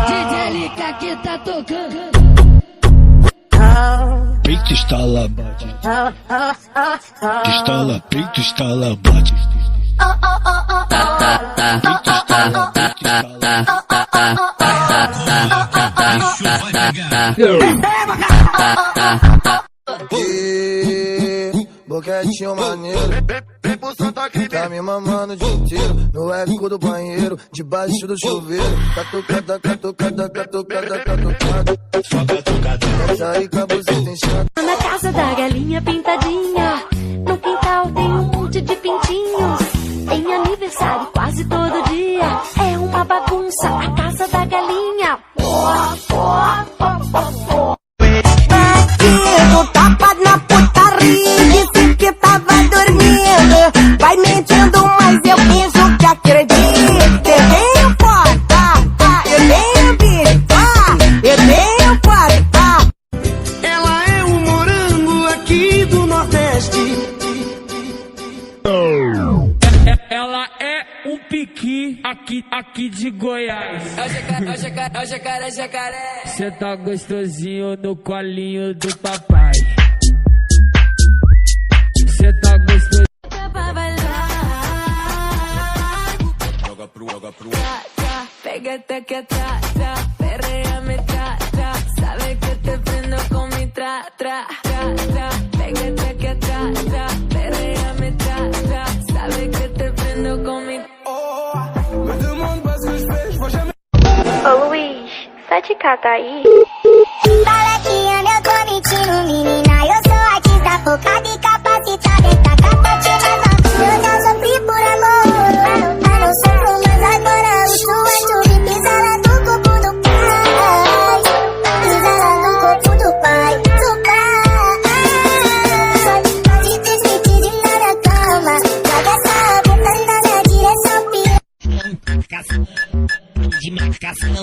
DJ LK que tá tocando. Peito estala, bate. Estala, peito estala, bate. Boquetinho maneiro, tá me mamando o dia inteiro. No eco do banheiro, debaixo do chuveiro. Catucada, catucada, catucada, catucada. Essa aí com a buzeta inchada. Na casa da galinha pintadinha, no quintal tem um monte de pintinhos. Tem aniversário quase todo dia. É uma bagunça a casa da galinha. Bandido, tapa na putaria, disse que tava dormindo. Vai mentindo, mas eu penso que acredito. Eu tenho porta, eu tenho bicho, eu tenho porta. Ela é um morango aqui do Nordeste. Ela é um piqui aqui de Goiás. É o jacaré. Cê tá gostosinho no colinho do papai. Cê tá gostosinho. Joga pro pégate que atrás, perrea me tra. Sabe que te prendo con mi tra. Pégate que atrás, perrea me tra. Sabe que te prendo con mi. Ô Luiz, sai de cá, tá aí? Fala que anda com mentira, menina. Eu sou artista focada e capacitada. Tá capacitada. Eu já sofri por amor. Eu não sofro mais agora. O som é tudo. Pisa lá no corpo do pai. Pisa lá no corpo do pai. Do pai. Pode desmentir de lá na cama. Joga essa bunda na direção de marcação,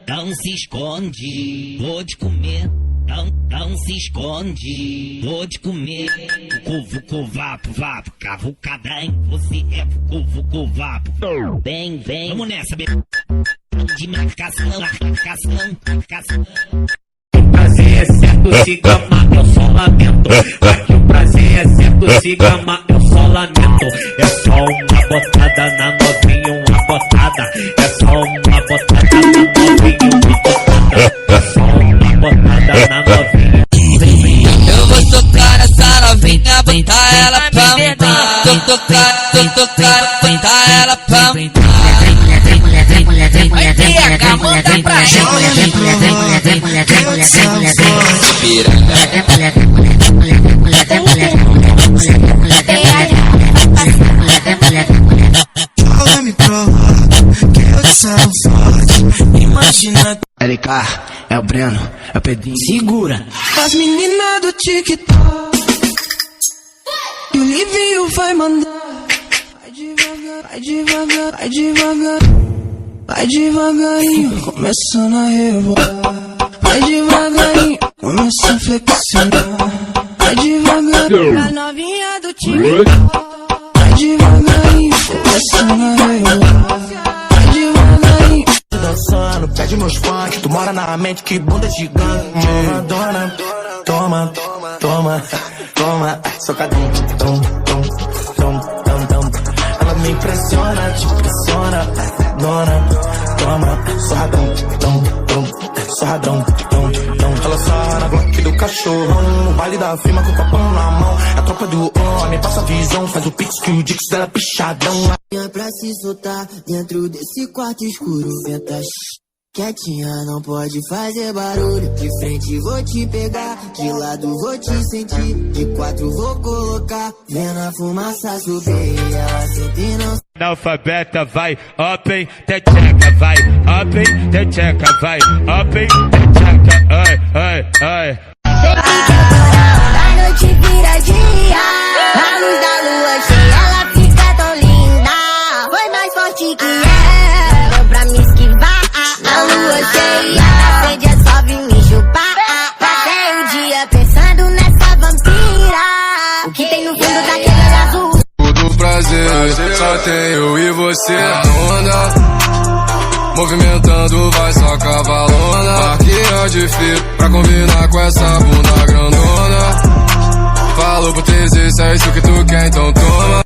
não se esconde, vou te comer, não se esconde, vou te comer, vucu, vapo, cavucada em você é vucu, vapo, vem, vamos nessa, de marcação, Prazer é certo, se gama, eu só lamento. Aqui o prazer é certo, se gama, eu só lamento. É só uma botada na novinha, uma botada. É só uma botada na novinha, uma botada. É só uma botada na novinha. Eu vou tocar essa novinha, botar ela pra mentar. Tô tocar, botar ela pra mentar. Vai pega, manda pra gente. Ela me prova que eu sou forte. Imagina. LK, é o Breno, é o Pedrinho. Segura. As meninas do TikTok e o Livinho vai mandar. Vai devagarinho, começando a rebolar. Vai devagarinho, começa a flexionar. Vai devagarinho, pra novinha do time. Vai devagarinho, começando a rebolar. Vai devagarinho. Dançando, pede meus funk. Tu mora na mente, que bunda gigante. Dona, toma, socadinho. Ela me impressiona, te impressiona. Dona, toma, sorradão. Ela sai na bloco do cachorro, no baile da firma com o copão na mão. A tropa do homem passa a visão, faz o pix que o dix dela pichadão. Pra se soltar dentro desse quarto escuro, venta quietinha, não pode fazer barulho. De frente vou te pegar, de lado vou te sentir, de quatro vou colocar, vendo a fumaça subir. Ela sente não. Analfabeta vai, open, techeca, vai, open, techeca, vai, open, techeca, ai. A noite vira dia, a luz da lua cheia, ela fica tão linda. Foi mais forte que ela, pra me esquivar. A lua cheia, acende é só vir me chupar. Passei o dia pensando baile, só tem eu e você na onda. Movimentando, vai só cavalona. Marquinha de fio pra combinar com essa bunda grandona. Falou pro TZ, se é isso que tu quer, então toma.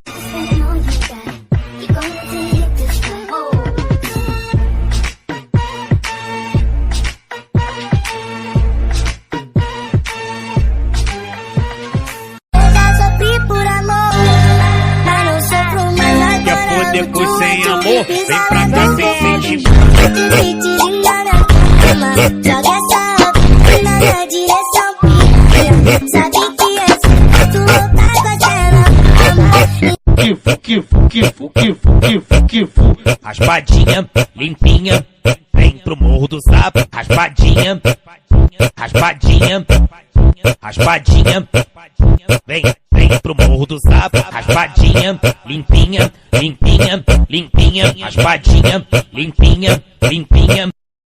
Depois sem amor, vem pra cá sem sentimento. Joga essa pina na direção. Sabe que é assim, tu tá gostando. Raspadinha, limpinha, vem pro morro do sapo. Raspadinha, raspadinha, raspadinha, vem pro morro do sapo. Raspadinha, limpinha, limpinha, limpinha, raspadinha, limpinha, limpinha.